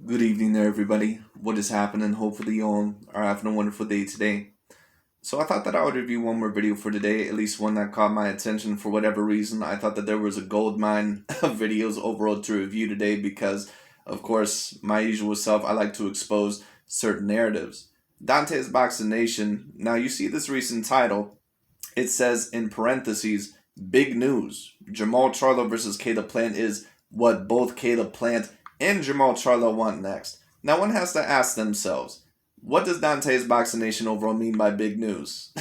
Good evening there, everybody. What is happening? Hopefully, you all are having a wonderful day today. So, I thought that I would review one more video for today, at least one that caught my attention for whatever reason. I thought that there was a gold mine of videos overall to review today because, of course, my usual self, I like to expose certain narratives. Dante's Boxing Nation. Now, you see this recent title. It says in parentheses, big news. Jamal Charlo versus Caleb Plant is what both Caleb Plant and Jamal Charlo want next. Now one has to ask themselves, what does Dante's Boxing Nation overall mean by big news?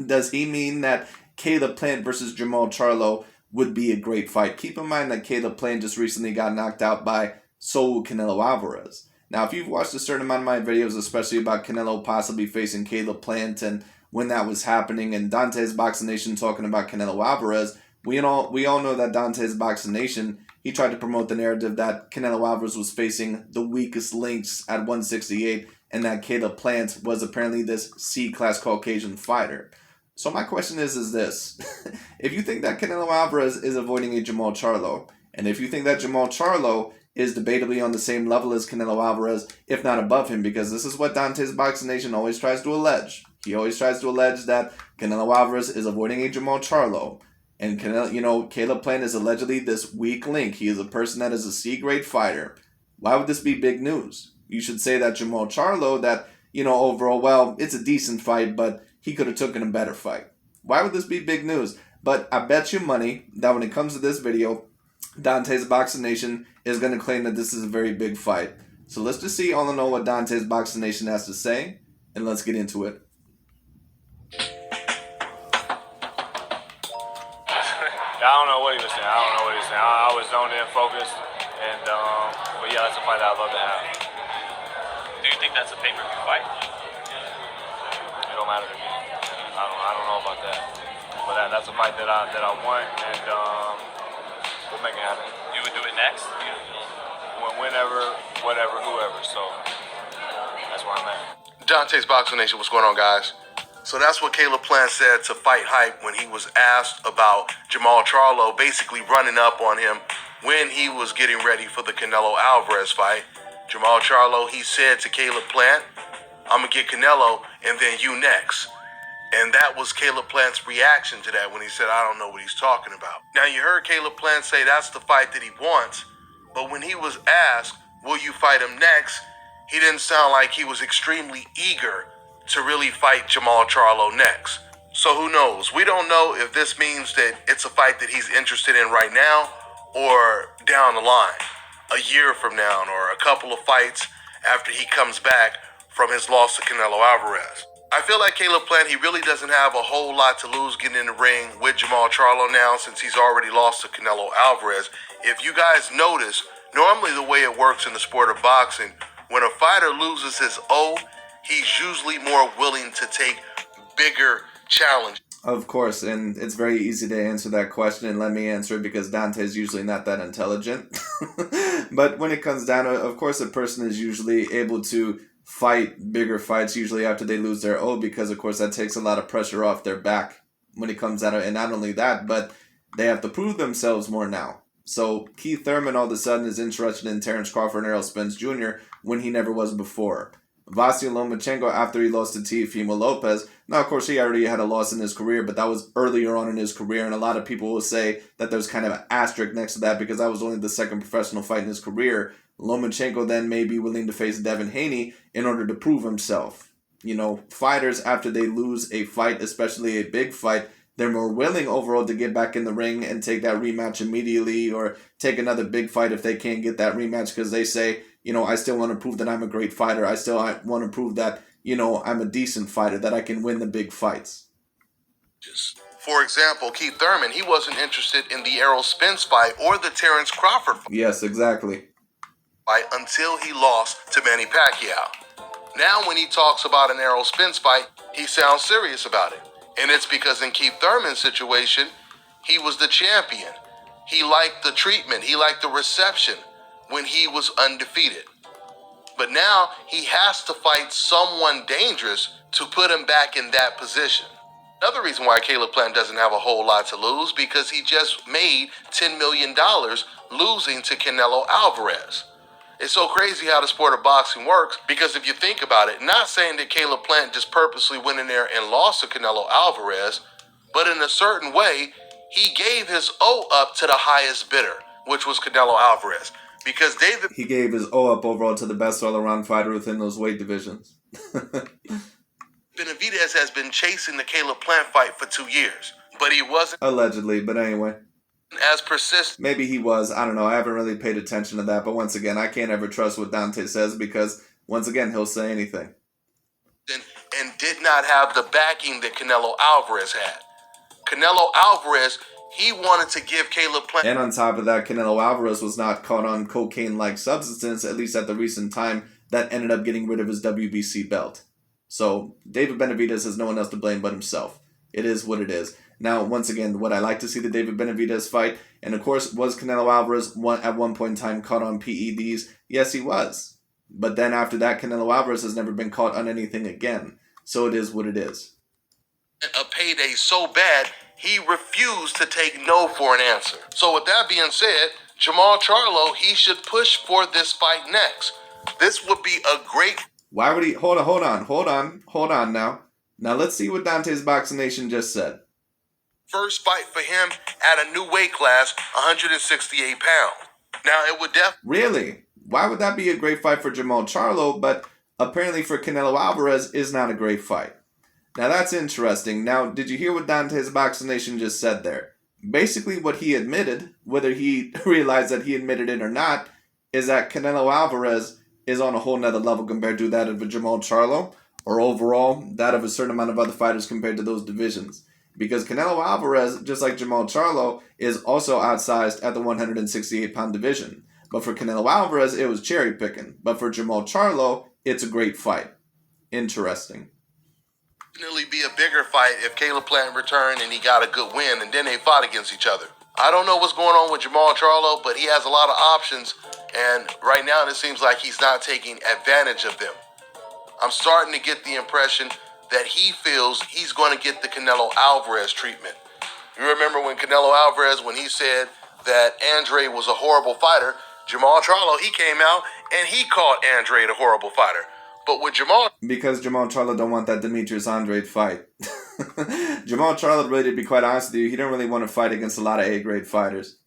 Does he mean that Caleb Plant versus Jamal Charlo would be a great fight? Keep in mind that Caleb Plant just recently got knocked out by Canelo Alvarez. Now, if you've watched a certain amount of my videos, especially about Canelo possibly facing Caleb Plant and when that was happening, and Dante's Boxing Nation talking about Canelo Alvarez, we all know that Dante's Boxing Nation, he tried to promote the narrative that Canelo Alvarez was facing the weakest links at 168 and that Caleb Plant was apparently this C-class Caucasian fighter. So my question is this. If you think that Canelo Alvarez is avoiding a Jamal Charlo, and if you think that Jamal Charlo is debatably on the same level as Canelo Alvarez, if not above him, because this is what Dante's Boxing Nation always tries to allege. He always tries to allege that Canelo Alvarez is avoiding a Jamal Charlo. And Caleb Plant is allegedly this weak link. He is a person that is a C-grade fighter. Why would this be big news? You should say that Jamal Charlo, that, overall, well, it's a decent fight, but he could have taken a better fight. Why would this be big news? But I bet you money that when it comes to this video, Dante's Boxing Nation is going to claim that this is a very big fight. So let's just see all in all what Dante's Boxing Nation has to say, and let's get into it. I don't know what he was saying. I was zoned in, focused, and but yeah, that's a fight that I'd love to have. Do you think that's a pay-per-view fight? It don't matter to me. I don't know about that, but that's a fight that I want, and we'll make it happen. You would do it next? Whenever, whatever, whoever. So that's where I'm at. Dante's Boxing Nation, what's going on, guys? So that's what Caleb Plant said to Fight Hype when he was asked about Jamal Charlo basically running up on him when he was getting ready for the Canelo Alvarez fight. Jamal Charlo, he said to Caleb Plant, I'm going to get Canelo and then you next. And that was Caleb Plant's reaction to that when he said, I don't know what he's talking about. Now, you heard Caleb Plant say that's the fight that he wants, but when he was asked, will you fight him next, he didn't sound like he was extremely eager to really fight Jamal Charlo next. So who knows? We don't know if this means that it's a fight that he's interested in right now or down the line, a year from now or a couple of fights after he comes back from his loss to Canelo Alvarez. I feel like Caleb Plant, he really doesn't have a whole lot to lose getting in the ring with Jamal Charlo now since he's already lost to Canelo Alvarez. If you guys notice, normally the way it works in the sport of boxing, when a fighter loses his O, he's usually more willing to take bigger challenges. Of course, and it's very easy to answer that question, and let me answer it because Dante is usually not that intelligent. But when it comes down to, of course, a person is usually able to fight bigger fights usually after they lose their O because, of course, that takes a lot of pressure off their back when it comes down to, and not only that, but they have to prove themselves more now. So Keith Thurman all of a sudden is interested in Terrence Crawford and Errol Spence Jr. when he never was before. Vasyl Lomachenko, after he lost to Teofimo Lopez, now of course he already had a loss in his career, but that was earlier on in his career, and a lot of people will say that there's kind of an asterisk next to that because that was only the second professional fight in his career. Lomachenko then may be willing to face Devin Haney in order to prove himself. Fighters, after they lose a fight, especially a big fight, they're more willing overall to get back in the ring and take that rematch immediately or take another big fight if they can't get that rematch because they say, I still want to prove that I'm a great fighter. I still want to prove that, I'm a decent fighter, that I can win the big fights. For example, Keith Thurman, he wasn't interested in the Errol Spence fight or the Terrence Crawford fight. Yes, exactly. Until he lost to Manny Pacquiao. Now when he talks about an Errol Spence fight, he sounds serious about it. And it's because in Keith Thurman's situation, he was the champion. He liked the treatment. He liked the reception when he was undefeated. But now he has to fight someone dangerous to put him back in that position. Another reason why Caleb Plant doesn't have a whole lot to lose because he just made $10 million losing to Canelo Alvarez. It's so crazy how the sport of boxing works, because if you think about it, not saying that Caleb Plant just purposely went in there and lost to Canelo Alvarez, but in a certain way, he gave his O up to the highest bidder, which was Canelo Alvarez. Because he gave his O up overall to the best all-around fighter within those weight divisions. Benavidez has been chasing the Caleb Plant fight for 2 years, but he wasn't Allegedly, but anyway. as persistent. Maybe he was. I don't know. I haven't really paid attention to that. But once again, I can't ever trust what Dante says because, once again, he'll say anything. And did not have the backing that Canelo Alvarez had. Canelo Alvarez, he wanted to give Caleb Plant. And on top of that, Canelo Alvarez was not caught on cocaine-like substance, at least at the recent time, that ended up getting rid of his WBC belt. So, David Benavidez has no one else to blame but himself. It is what it is. Now, once again, would I like to see the David Benavidez fight? And of course, was Canelo Alvarez at one point in time caught on PEDs? Yes, he was. But then after that, Canelo Alvarez has never been caught on anything again. So it is what it is. A payday so bad, he refused to take no for an answer. So with that being said, Jamal Charlo, he should push for this fight next. This would be a great... Why would he... Hold on now. Now let's see what Dante's Boxing Nation just said. First fight for him at a new weight class, 168 pounds. Now, it would definitely... Really? Why would that be a great fight for Jamal Charlo, but apparently for Canelo Alvarez is not a great fight? Now, that's interesting. Now, did you hear what Dante's Boxing Nation just said there? Basically, what he admitted, whether he realized that he admitted it or not, is that Canelo Alvarez is on a whole nother level compared to that of Jamal Charlo, or overall, that of a certain amount of other fighters compared to those divisions. Because Canelo Alvarez, just like Jamal Charlo, is also outsized at the 168-pound division. But for Canelo Alvarez, it was cherry picking. But for Jamal Charlo, it's a great fight. Interesting. Definitely be a bigger fight if Caleb Plant returned and he got a good win and then they fought against each other. I don't know what's going on with Jamal Charlo, but he has a lot of options, and right now it seems like he's not taking advantage of them. I'm starting to get the impression that he feels he's going to get the Canelo Alvarez treatment. You remember when Canelo Alvarez, when he said that Andre was a horrible fighter, Jamal Charlo, he came out and he called Andre the horrible fighter. But with Jamal... Because Jamal Charlo don't want that Demetrius Andrade fight. Jamal Charlo, really, to be quite honest with you, he don't really want to fight against a lot of A-grade fighters.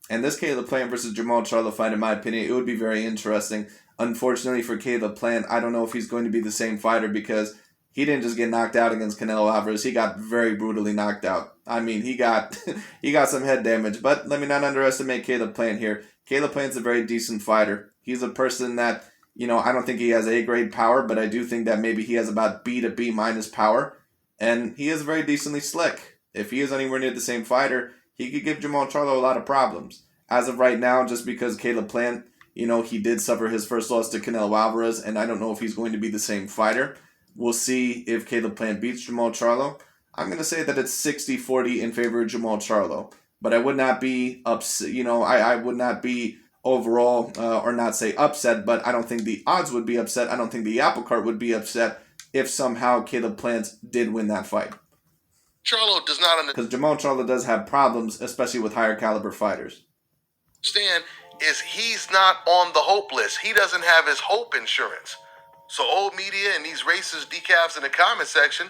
And this Caleb Plant versus Jamal Charlo fight, in my opinion, it would be very interesting. Unfortunately for Caleb Plant, I don't know if he's going to be the same fighter because he didn't just get knocked out against Canelo Alvarez. He got very brutally knocked out. I mean, he got he got some head damage. But let me not underestimate Caleb Plant here. Caleb Plant's a very decent fighter. He's a person that, you know, I don't think he has A-grade power, but I do think that maybe he has about B to B minus power. And he is very decently slick. If he is anywhere near the same fighter, he could give Jamal Charlo a lot of problems. As of right now, just because Caleb Plant, you know, he did suffer his first loss to Canelo Alvarez, and I don't know if he's going to be the same fighter. We'll see if Caleb Plant beats Jamal Charlo. I'm going to say that it's 60-40 in favor of Jamal Charlo. But I would not be upset, you know, I would not be overall, or not say upset, but I don't think the odds would be upset. I don't think the apple cart would be upset if somehow Caleb Plant did win that fight. Charlo does not understand. Because Jamal Charlo does have problems, especially with higher caliber fighters. Is he's not on the hope list. He doesn't have his hope insurance. So old media and these racist decafs in the comment section,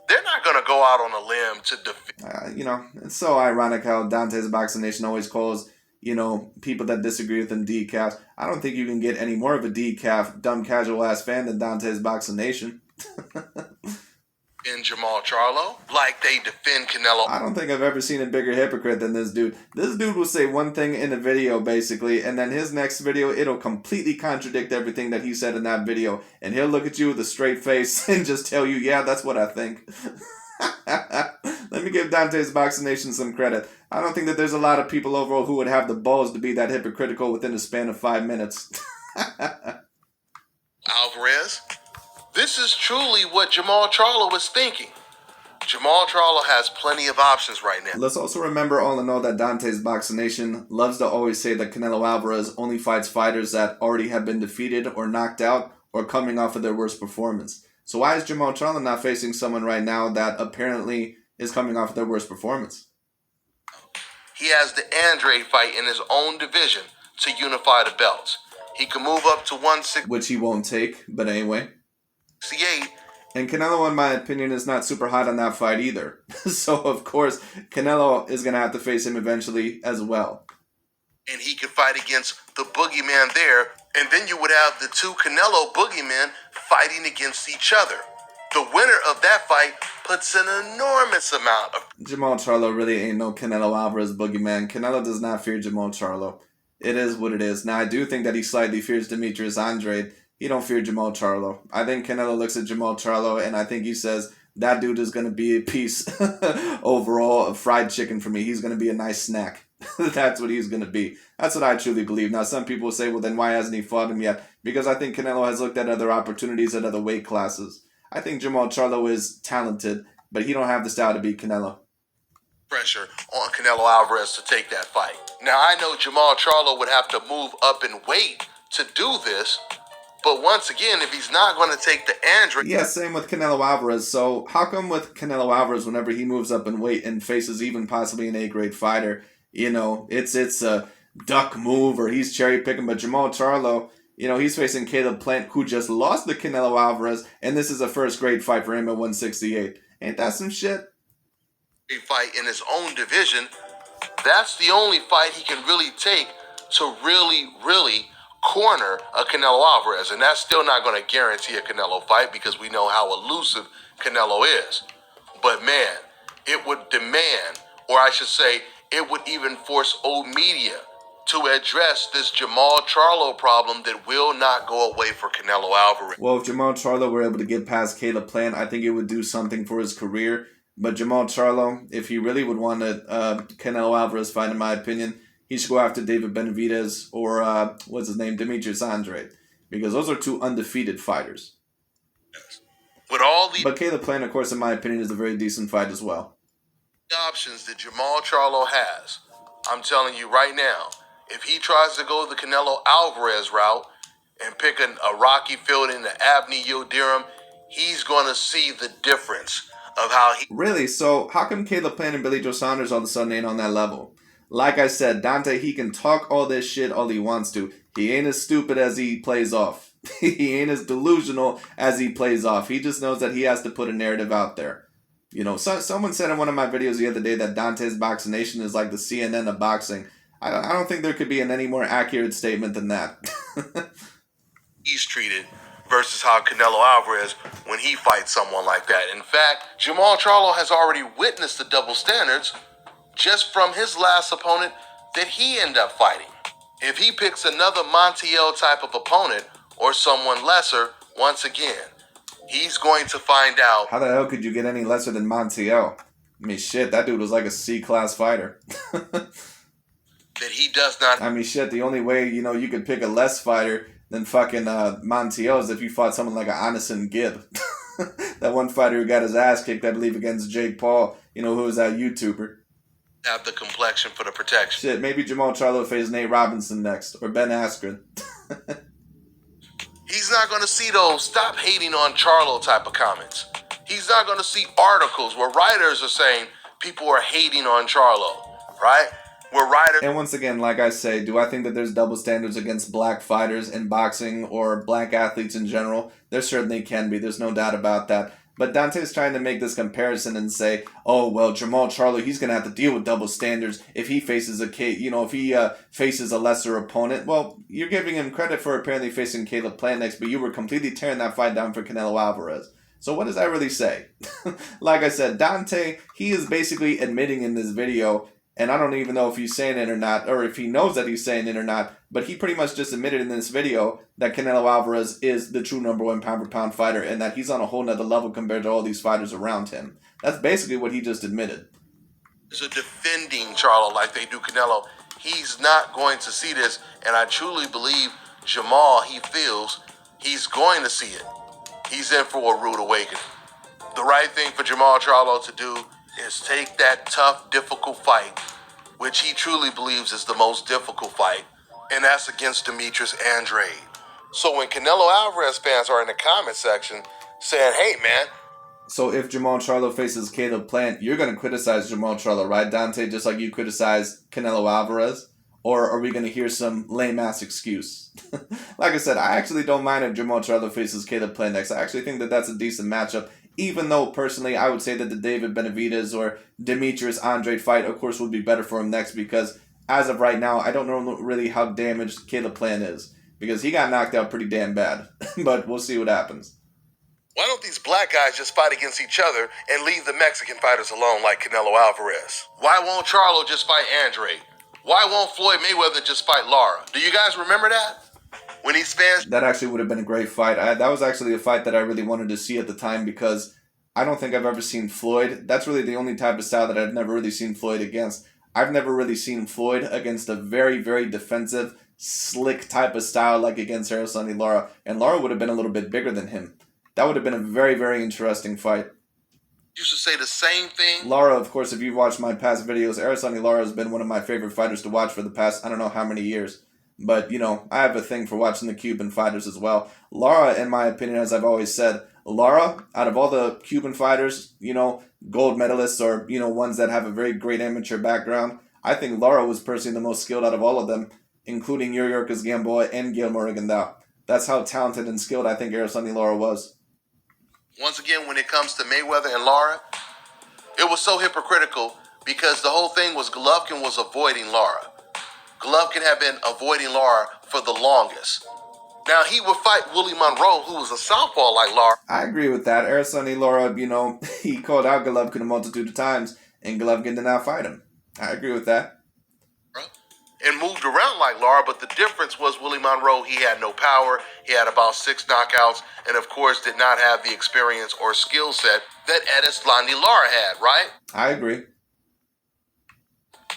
they're not going to go out on a limb to defeat. You know, it's so ironic how Dante's Boxing Nation always calls, you know, people that disagree with him decafs. I don't think you can get any more of a decaf, dumb, casual-ass fan than Dante's Boxing Nation. In Jamal Charlo, like they defend Canelo. I don't think I've ever seen a bigger hypocrite than this dude. This dude will say one thing in a video, basically, and then his next video, it'll completely contradict everything that he said in that video. And he'll look at you with a straight face and just tell you, yeah, that's what I think. Let me give Dante's Boxing Nation some credit. I don't think that there's a lot of people overall who would have the balls to be that hypocritical within a span of 5 minutes. Alvarez, this is truly what Jamal Charlo was thinking. Jamal Charlo has plenty of options right now. Let's also remember all in all that Dante's Boxing Nation loves to always say that Canelo Alvarez only fights fighters that already have been defeated or knocked out or coming off of their worst performance. So why is Jamal Charlo not facing someone right now that apparently is coming off of their worst performance? He has the Andre fight in his own division to unify the belts. He can move up to 168. which he won't take, but anyway. And Canelo, in my opinion, is not super hot on that fight either. So, of course, Canelo is going to have to face him eventually as well. And he can fight against the boogeyman there. And then you would have the two Canelo boogeymen fighting against each other. The winner of that fight puts an enormous amount of... Jamal Charlo really ain't no Canelo Alvarez boogeyman. Canelo does not fear Jamal Charlo. It is what it is. Now, I do think that he slightly fears Demetrius Andrade. He don't fear Jamal Charlo. I think Canelo looks at Jamal Charlo, and I think he says, that dude is going to be a piece overall of fried chicken for me. He's going to be a nice snack. That's what he's going to be. That's what I truly believe. Now, some people say, well, then why hasn't he fought him yet? Because I think Canelo has looked at other opportunities at other weight classes. I think Jamal Charlo is talented, but he don't have the style to beat Canelo. Pressure on Canelo Alvarez to take that fight. Now, I know Jamal Charlo would have to move up in weight to do this, but once again, if he's not going to take the Andrade... Yeah, same with Canelo Alvarez. So how come with Canelo Alvarez, whenever he moves up in weight and faces even possibly an A-grade fighter, you know, it's a duck move or he's cherry picking, but Jamal Charlo, you know, he's facing Caleb Plant, who just lost to Canelo Alvarez, and this is a first grade fight for him at 168. Ain't that some shit? Fight in his own division. That's the only fight he can really take to really corner a Canelo Alvarez, and that's still not going to guarantee a Canelo fight because we know how elusive Canelo is. But man, it would demand, or I should say, it would even force old media to address this Jamal Charlo problem that will not go away for Canelo Alvarez. Well, if Jamal Charlo were able to get past Caleb Plant, I think it would do something for his career. But Jamal Charlo, if he really would want a Canelo Alvarez fight, in my opinion, he should go after David Benavidez or, what's his name, Demetrius Andrade. Because those are two undefeated fighters. Yes. But Caleb Plant, of course, in my opinion, is a very decent fight as well. The options that Jamal Charlo has, I'm telling you right now, if he tries to go the Canelo Alvarez route and pick a Rocky Fielding, the Abney Yildirim, he's going to see the difference of how he... Really? So how come Caleb Plant and Billy Joe Saunders all of a sudden ain't on that level? Like I said, Dante, he can talk all this shit all he wants to. He ain't as stupid as he plays off. He ain't as delusional as he plays off. He just knows that he has to put a narrative out there. You know, someone said in one of my videos the other day that Dante's Boxing Nation is like the CNN of boxing. I don't think there could be an any more accurate statement than that. He's treated versus how Canelo Alvarez when he fights someone like that. In fact, Jamal Charlo has already witnessed the double standards just from his last opponent that he ended up fighting. If he picks another Montiel type of opponent or someone lesser, once again, he's going to find out. How the hell could you get any lesser than Montiel? I mean, shit, that dude was like a C-class fighter. That he does not... I mean, shit, the only way, you know, you could pick a less fighter than fucking Montiel is if you fought someone like an Anderson Gibb. That one fighter who got his ass kicked, I believe, against Jake Paul, you know, who was that YouTuber. Have the complexion for the protection. Shit, maybe Jamal Charlo faces Nate Robinson next, or Ben Askren. He's not going to see those stop hating on Charlo type of comments. He's not going to see articles where writers are saying people are hating on Charlo, right? And once again, like I say, do I think that there's double standards against black fighters in boxing or black athletes in general? There certainly can be. There's no doubt about that. But Dante's trying to make this comparison and say, oh, well, Jamal Charlo, he's going to have to deal with double standards if he faces if he faces a lesser opponent. Well, you're giving him credit for apparently facing Caleb Plant next, but you were completely tearing that fight down for Canelo Alvarez. So what does that really say? Like I said, Dante, he is basically admitting in this video, and I don't even know if he's saying it or not, or if he knows that he's saying it or not, but he pretty much just admitted in this video that Canelo Alvarez is the true number one pound-for-pound fighter and that he's on a whole nother level compared to all these fighters around him. That's basically what he just admitted. So defending Charlo like they do Canelo, he's not going to see this, and I truly believe Jamal, he feels he's going to see it. He's in for a rude awakening. The right thing for Jamal Charlo to do is take that tough, difficult fight, which he truly believes is the most difficult fight, and that's against Demetrius Andrade. So when Canelo Alvarez fans are in the comment section saying, hey, man. So if Jamal Charlo faces Caleb Plant, you're going to criticize Jamal Charlo, right, Dante, just like you criticize Canelo Alvarez? Or are we going to hear some lame-ass excuse? Like I said, I actually don't mind if Jermall Charlo faces Caleb Plant next. I actually think that that's a decent matchup, even though, personally, I would say that the David Benavidez or Demetrius Andrade fight, of course, would be better for him next because, as of right now, I don't know really how damaged Caleb Plant is because he got knocked out pretty damn bad. But we'll see what happens. Why don't these black guys just fight against each other and leave the Mexican fighters alone like Canelo Alvarez? Why won't Charlo just fight Andrade? Why won't Floyd Mayweather just fight Lara? Do you guys remember that? When these fans... That actually would have been a great fight. That was actually a fight that I really wanted to see at the time because I don't think I've ever seen Floyd. That's really the only type of style that I've never really seen Floyd against. I've never really seen Floyd against a very, very defensive, slick type of style like against Araceli Lara. And Lara would have been a little bit bigger than him. That would have been a very, very interesting fight. You should say the same thing. Lara, of course, if you've watched my past videos, Araceli Lara has been one of my favorite fighters to watch for the past, I don't know how many years. But, you know, I have a thing for watching the Cuban fighters as well. Lara, in my opinion, as I've always said, Lara, out of all the Cuban fighters, you know, gold medalists or, you know, ones that have a very great amateur background, I think Lara was personally the most skilled out of all of them, including Yuriorkis Gamboa and Guillermo Rigondeaux. That's how talented and skilled I think Araceli Lara was. Once again, when it comes to Mayweather and Lara, it was so hypocritical because the whole thing was Golovkin was avoiding Lara. Golovkin had been avoiding Lara for the longest. Now he would fight Willie Monroe, who was a southpaw like Lara. I agree with that. Araceli Lara, you know, he called out Golovkin a multitude of times, and Golovkin did not fight him. I agree with that. And moved around like Lara, but the difference was Willie Monroe, he had no power. He had about 6 knockouts, and of course did not have the experience or skill set that Erislandy Lara had, right? I agree.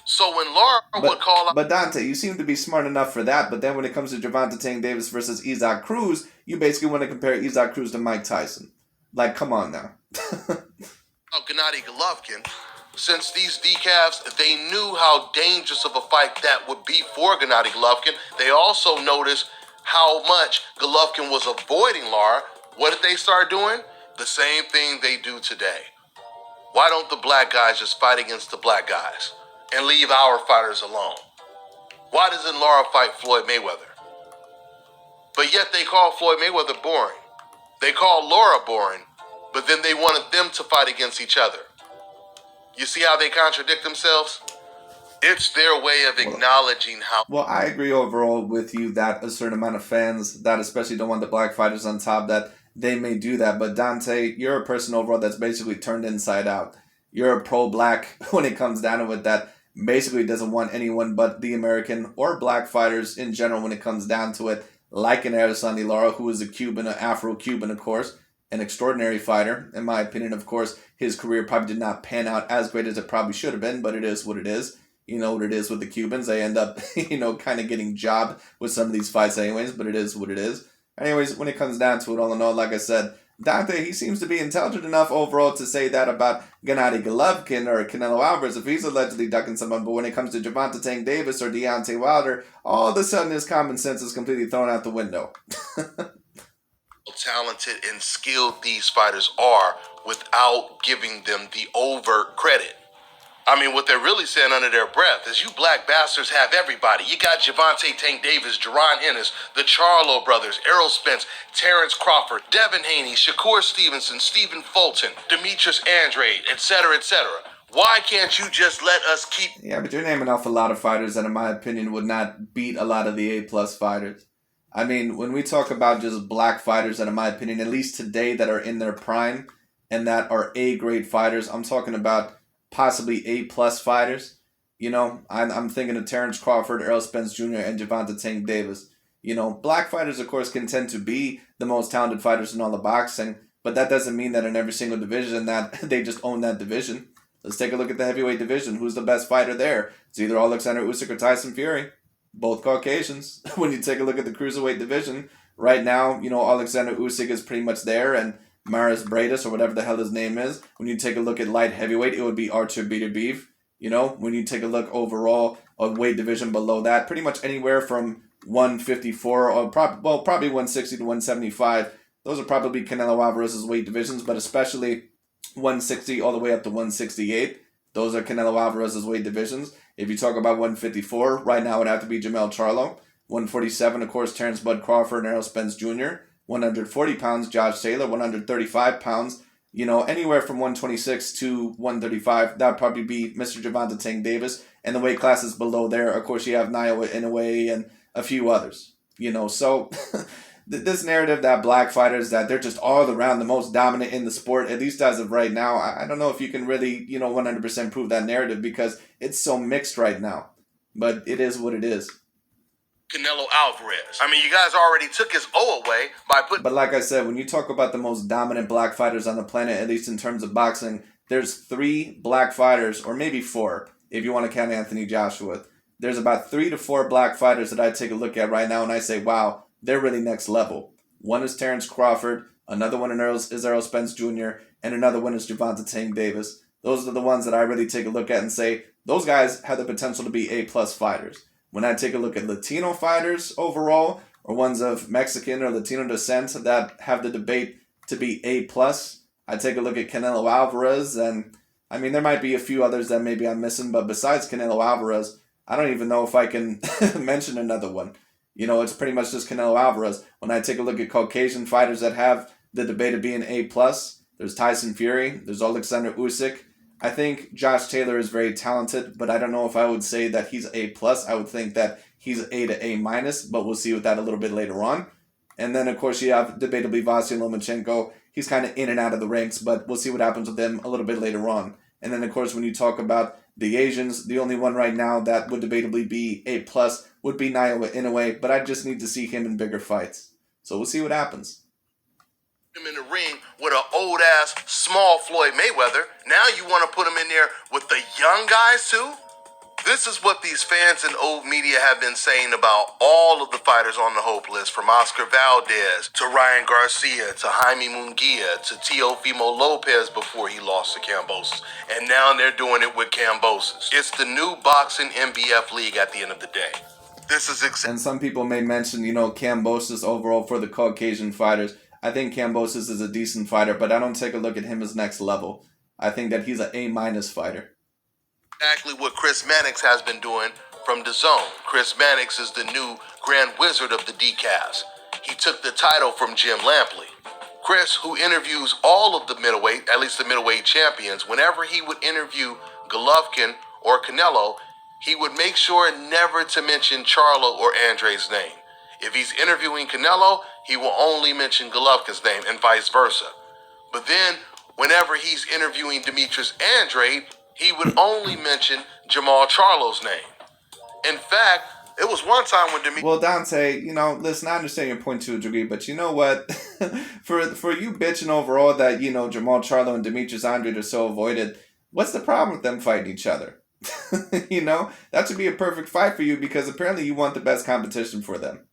So when Lara would call out... But Dante, you seem to be smart enough for that, but then when it comes to Gervonta Tank Davis versus Isaac Cruz, you basically want to compare Isaac Cruz to Mike Tyson. Like, come on now. Gennady Golovkin, since these decafs, they knew how dangerous of a fight that would be for Gennady Golovkin. They also noticed how much Golovkin was avoiding Lara. What did they start doing? The same thing they do today. Why don't the black guys just fight against the black guys and leave our fighters alone? Why doesn't Lara fight Floyd Mayweather? But yet they call Floyd Mayweather boring. They call Lara boring, but then they wanted them to fight against each other. You see how they contradict themselves? It's their way of acknowledging how... Well, I agree overall with you that a certain amount of fans that especially don't want the black fighters on top, that they may do that. But Dante, you're a person overall that's basically turned inside out. You're a pro-black when it comes down to it, that basically doesn't want anyone but the American or black fighters in general when it comes down to it, like an Araceli Lara, who is a Cuban, an Afro-Cuban, of course, an extraordinary fighter. In my opinion, of course, his career probably did not pan out as great as it probably should have been, but it is what it is. You know what it is with the Cubans. They end up, you know, kind of getting jobbed with some of these fights anyways, but it is what it is. Anyways, when it comes down to it, all in all, like I said, Dante, he seems to be intelligent enough overall to say that about Gennady Golovkin or Canelo Alvarez if he's allegedly ducking someone. But when it comes to Gervonta Tank Davis or Deontay Wilder, all of a sudden his common sense is completely thrown out the window. Talented and skilled these fighters are without giving them the overt credit. I mean, what they're really saying under their breath is you black bastards have everybody. You got Gervonta Tank Davis, Jerron Ennis, the Charlo brothers, Errol Spence, Terrence Crawford, Devin Haney, Shakur Stevenson, Stephen Fulton, Demetrius Andrade, etc., etc. Why can't you just let us keep... Yeah, but you're naming off a lot of fighters that, in my opinion, would not beat a lot of the A-plus fighters. I mean, when we talk about just black fighters that, in my opinion, at least today, that are in their prime and that are A-grade fighters, I'm talking about possibly A-plus fighters. You know, I'm thinking of Terrence Crawford, Errol Spence Jr., and Gervonta Tank Davis. You know, black fighters, of course, can tend to be the most talented fighters in all of boxing, but that doesn't mean that in every single division that they just own that division. Let's take a look at the heavyweight division. Who's the best fighter there? It's either Alexander Usyk or Tyson Fury. Both Caucasians. When you take a look at the cruiserweight division, right now, you know, Alexander Usyk is pretty much there, and Maris Bradis, or whatever the hell his name is. When you take a look at light heavyweight, it would be Archer Beterbiev. You know, when you take a look overall of weight division below that, pretty much anywhere from 154 or probably 160 to 175. Those are probably Canelo Alvarez's weight divisions, but especially 160 all the way up to 168. Those are Canelo Alvarez's weight divisions. If you talk about 154, right now it would have to be Jamel Charlo. 147, of course, Terrence Bud Crawford and Errol Spence Jr. 140 pounds, Josh Taylor. 135 pounds, anywhere from 126 to 135, that would probably be Mr. Gervonta Tank Davis. And the weight classes below there, of course, you have Naoya Inoue and a few others. So this narrative that black fighters, that they're just all around the most dominant in the sport, at least as of right now, I don't know if you can really, 100% prove that narrative because it's so mixed right now. But it is what it is. Canelo Alvarez. I mean, you guys already took his O away by putting... But like I said, when you talk about the most dominant black fighters on the planet, at least in terms of boxing, there's 3 black fighters, or maybe 4, if you want to count Anthony Joshua. There's about 3 to 4 black fighters that I take a look at right now and I say, wow, they're really next level. One is Terrence Crawford, another one is Errol Spence Jr., and another one is Gervonta Tank Davis. Those are the ones that I really take a look at and say, those guys have the potential to be A-plus fighters. When I take a look at Latino fighters overall, or ones of Mexican or Latino descent that have the debate to be A-plus, I take a look at Canelo Alvarez, and I mean, there might be a few others that maybe I'm missing, but besides Canelo Alvarez, I don't even know if I can mention another one. It's pretty much just Canelo Alvarez. When I take a look at Caucasian fighters that have the debate of being A-plus, there's Tyson Fury, there's Alexander Usyk. I think Josh Taylor is very talented, but I don't know if I would say that he's A+. I would think that he's A to A-, but we'll see with that a little bit later on. And then, of course, you have debatably Vasily Lomachenko. He's kind of in and out of the ranks, but we'll see what happens with him a little bit later on. And then, of course, when you talk about the Asians, the only one right now that would debatably be A+ would be Naoya Inoue, but I just need to see him in bigger fights. So we'll see what happens. Him in the ring with an old-ass, small Floyd Mayweather. Now you want to put him in there with the young guys, too? This is what these fans and old media have been saying about all of the fighters on the hope list, from Oscar Valdez to Ryan Garcia to Jaime Munguia to Teofimo Lopez before he lost to Kambosos. And now they're doing it with Kambosos. It's the new boxing MBF league at the end of the day. This is and some people may mention, Kambosos overall for the Caucasian fighters. I think Kambosos is a decent fighter, but I don't take a look at him as next level. I think that he's an A- fighter. Exactly what Chris Mannix has been doing from DAZN. Chris Mannix is the new Grand Wizard of the DCAS. He took the title from Jim Lampley. Chris, who interviews all of the middleweight, at least the middleweight champions, whenever he would interview Golovkin or Canelo, he would make sure never to mention Charlo or Andre's name. If he's interviewing Canelo, he will only mention Golovkin's name and vice versa. But then, whenever he's interviewing Demetrius Andrade, he would only mention Jamal Charlo's name. In fact, it was one time when Demetrius... Well, Dante, listen, I understand your point to a degree, but you know what? for you bitching overall that, Jamal Charlo and Demetrius Andrade are so avoided, what's the problem with them fighting each other? That should be a perfect fight for you because apparently you want the best competition for them.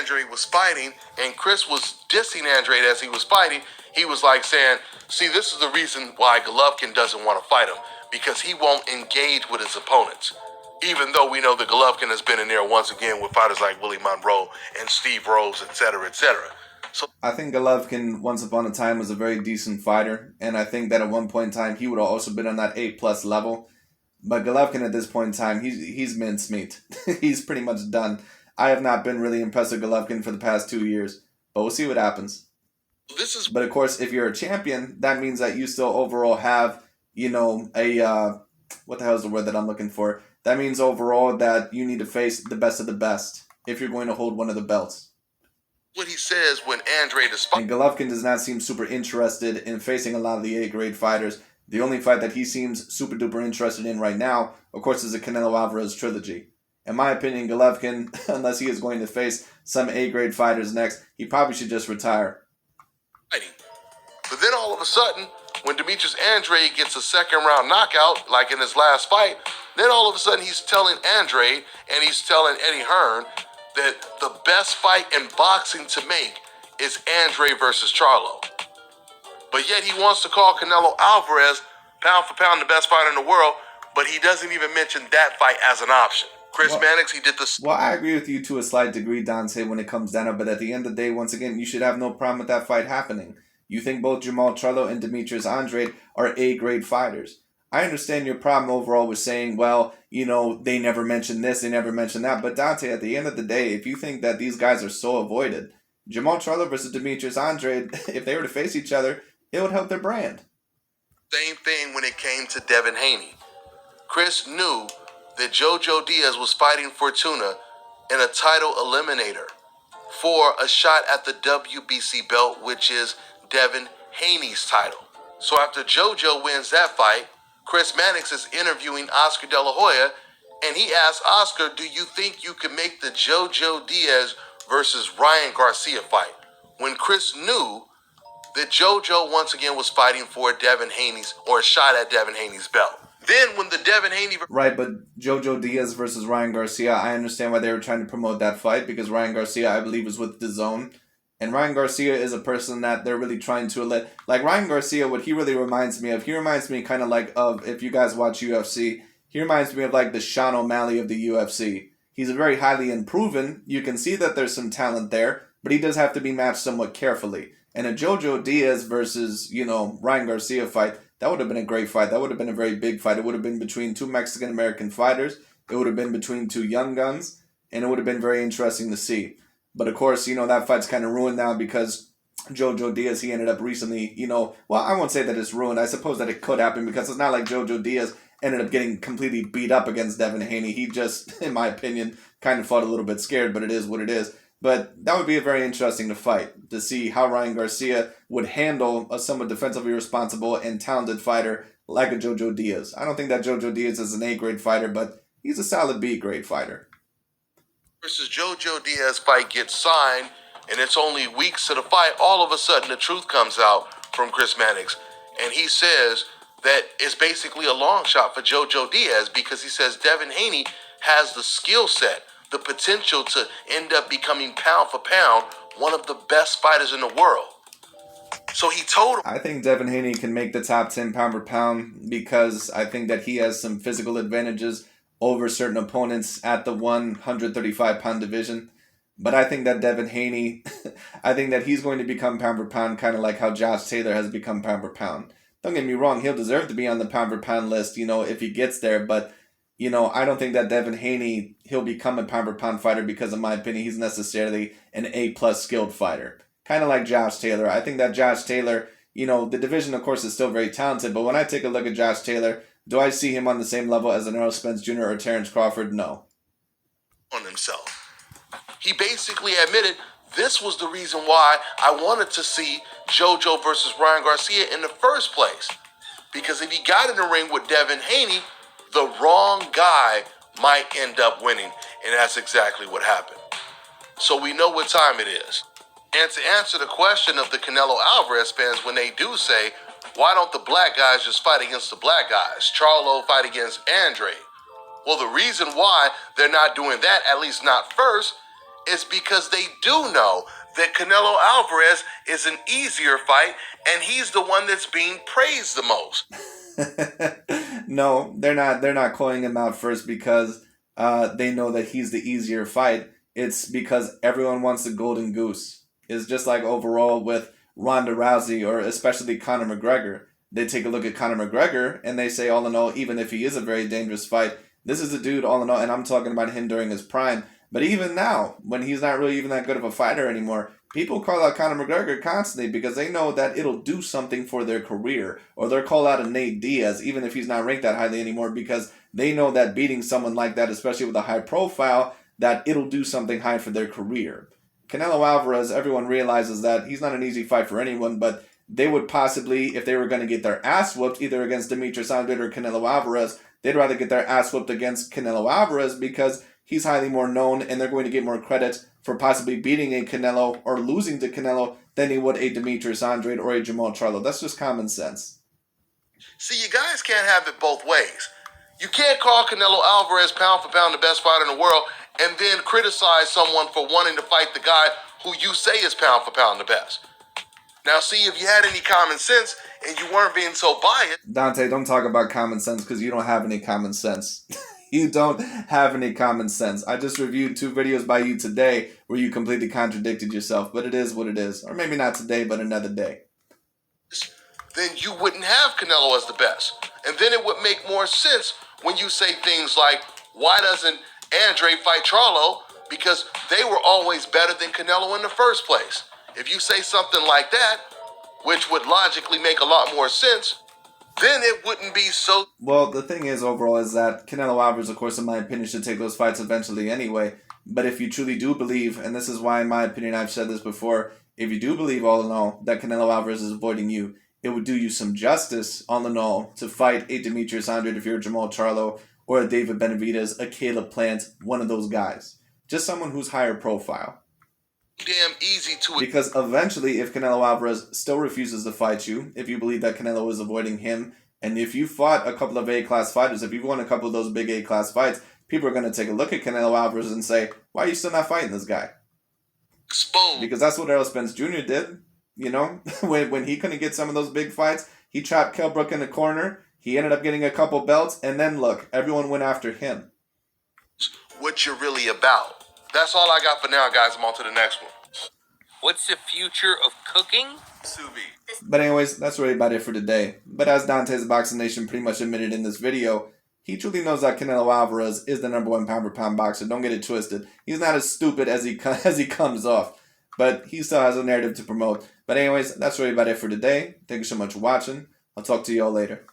Andrade was fighting, and Chris was dissing Andrade as he was fighting. He was like saying, see, this is the reason why Golovkin doesn't want to fight him, because he won't engage with his opponents. Even though we know that Golovkin has been in there once again with fighters like Willie Monroe and Steve Rose, etc., etc. So I think Golovkin, once upon a time, was a very decent fighter, and I think that at one point in time, he would have also been on that A+ level. But Golovkin at this point in time, he's mincemeat. He's pretty much done. I have not been really impressed with Golovkin for the past 2 years, but we'll see what happens. But of course, if you're a champion, that means that you still overall have, what the hell is the word that I'm looking for? That means overall that you need to face the best of the best if you're going to hold one of the belts. What he says when Andrade is fighting. And Golovkin does not seem super interested in facing a lot of the A-grade fighters. The only fight that he seems super duper interested in right now, of course, is the Canelo Alvarez trilogy. In my opinion, Golovkin, unless he is going to face some A-grade fighters next, he probably should just retire. But then all of a sudden, when Demetrius Andrade gets a second round knockout, like in his last fight, then all of a sudden he's telling Andrade and he's telling Eddie Hearn that the best fight in boxing to make is Andrade versus Charlo. But yet he wants to call Canelo Alvarez pound for pound the best fighter in the world, but he doesn't even mention that fight as an option. Chris Mannix, he did this. Well, I agree with you to a slight degree, Dante, when it comes down to it, but at the end of the day, once again, you should have no problem with that fight happening. You think both Jamal Charlo and Demetrius Andrade are A-grade fighters. I understand your problem overall with saying, well, they never mentioned this, they never mentioned that. But Dante, at the end of the day, if you think that these guys are so avoided, Jamal Charlo versus Demetrius Andrade, if they were to face each other, it would help their brand. Same thing when it came to Devin Haney. Chris knew that JoJo Diaz was fighting Fortuna in a title eliminator for a shot at the WBC belt, which is Devin Haney's title. So after JoJo wins that fight, Chris Mannix is interviewing Oscar De La Hoya, and he asks Oscar, do you think you could make the JoJo Diaz versus Ryan Garcia fight? When Chris knew that JoJo once again was fighting for Devin Haney's, or a shot at Devin Haney's belt. Then when the Devin Haney... Right, but JoJo Diaz versus Ryan Garcia, I understand why they were trying to promote that fight, because Ryan Garcia, I believe, is with DAZN. And Ryan Garcia is a person that they're really trying to let... Like, Ryan Garcia, what he really reminds me of, he reminds me kind of like of, if you guys watch UFC, he reminds me of like the Sean O'Malley of the UFC. He's very highly unproven. You can see that there's some talent there, but he does have to be matched somewhat carefully. And a JoJo Diaz versus, Ryan Garcia fight, that would have been a great fight. That would have been a very big fight. It would have been between two Mexican-American fighters. It would have been between two young guns. And it would have been very interesting to see. But of course, that fight's kind of ruined now because JoJo Diaz, he ended up recently, well, I won't say that it's ruined. I suppose that it could happen because it's not like JoJo Diaz ended up getting completely beat up against Devin Haney. He just, in my opinion, kind of fought a little bit scared, but it is what it is. But that would be a very interesting to fight, to see how Ryan Garcia would handle a somewhat defensively responsible and talented fighter like a JoJo Diaz. I don't think that JoJo Diaz is an A-grade fighter, but he's a solid B-grade fighter. Versus JoJo Diaz fight gets signed, and it's only weeks to the fight. All of a sudden, the truth comes out from Chris Mannix, and he says that it's basically a long shot for JoJo Diaz because he says Devin Haney has the skill set, the potential to end up becoming pound for pound one of the best fighters in the world. So he told him... I think Devin Haney can make the top 10 pound for pound because I think that he has some physical advantages over certain opponents at the 135 pound division. But I think that Devin Haney, I think that he's going to become pound for pound kind of like how Josh Taylor has become pound for pound. Don't get me wrong, he'll deserve to be on the pound for pound list, if he gets there, but I don't think that Devin Haney, he'll become a pound-for-pound fighter because, in my opinion, he's necessarily an A-plus skilled fighter. Kind of like Josh Taylor. I think that Josh Taylor, the division, of course, is still very talented, but when I take a look at Josh Taylor, do I see him on the same level as an Errol Spence Jr. or Terrence Crawford? No. On himself. He basically admitted this was the reason why I wanted to see JoJo versus Ryan Garcia in the first place. Because if he got in the ring with Devin Haney, the wrong guy might end up winning, and that's exactly what happened. So we know what time it is. And to answer the question of the Canelo Alvarez fans when they do say, why don't the black guys just fight against the black guys? Charlo fight against Andrade. Well, the reason why they're not doing that, at least not first, is because they do know that Canelo Alvarez is an easier fight, and he's the one that's being praised the most. No, they're not. They're not calling him out first because they know that he's the easier fight. It's because everyone wants the golden goose. It's just like overall with Ronda Rousey or especially Conor McGregor. They take a look at Conor McGregor and they say, all in all, even if he is a very dangerous fight, this is a dude, all in all, and I'm talking about him during his prime. But even now, when he's not really even that good of a fighter anymore, people call out Conor McGregor constantly because they know that it'll do something for their career. Or they'll call out a Nate Diaz, even if he's not ranked that highly anymore, because they know that beating someone like that, especially with a high profile, that it'll do something high for their career. Canelo Alvarez, everyone realizes that he's not an easy fight for anyone, but they would possibly, if they were going to get their ass whooped, either against Demetrius Andrade or Canelo Alvarez, they'd rather get their ass whooped against Canelo Alvarez because he's highly more known and they're going to get more credit for possibly beating a Canelo or losing to Canelo than he would a Demetrius Andrade or a Jamal Charlo. That's just common sense. See, you guys can't have it both ways. You can't call Canelo Alvarez pound for pound the best fighter in the world and then criticize someone for wanting to fight the guy who you say is pound for pound the best. Now, see, if you had any common sense and you weren't being so biased... Dante, don't talk about common sense because you don't have any common sense. You don't have any common sense. I just reviewed 2 videos by you today where you completely contradicted yourself, but it is what it is. Or maybe not today, but another day. then you wouldn't have Canelo as the best. And then it would make more sense when you say things like, why doesn't Andre fight Charlo? Because they were always better than Canelo in the first place. If you say something like that, which would logically make a lot more sense, then it wouldn't be so. Well, the thing is, overall, is that Canelo Alvarez, of course, in my opinion, should take those fights eventually anyway. But if you truly do believe, and this is why, in my opinion, I've said this before, if you do believe all in all that Canelo Alvarez is avoiding you, it would do you some justice, all in all, to fight a Demetrius Andrade if you're a Jamal Charlo, or a David Benavidez, a Caleb Plant, one of those guys. Just someone who's higher profile. Damn easy to. Because eventually, if Canelo Alvarez still refuses to fight you, if you believe that Canelo is avoiding him, and if you fought a couple of A-class fighters, if you've won a couple of those big A-class fights, people are going to take a look at Canelo Alvarez and say, why are you still not fighting this guy? Exposed. Because that's what Errol Spence Jr. did. You know, when he couldn't get some of those big fights, he trapped Kell Brook in the corner. He ended up getting a couple belts, and then look, everyone went after him. What you're really about. That's all I got for now, guys. I'm on to the next one. What's the future of cooking? Subi. But anyways, that's really about it for today. But as Dante's Boxing Nation pretty much admitted in this video, he truly knows that Canelo Alvarez is the #1 pound-for-pound boxer. Don't get it twisted. He's not as stupid as he comes off. But he still has a narrative to promote. But anyways, that's really about it for today. Thank you so much for watching. I'll talk to you all later.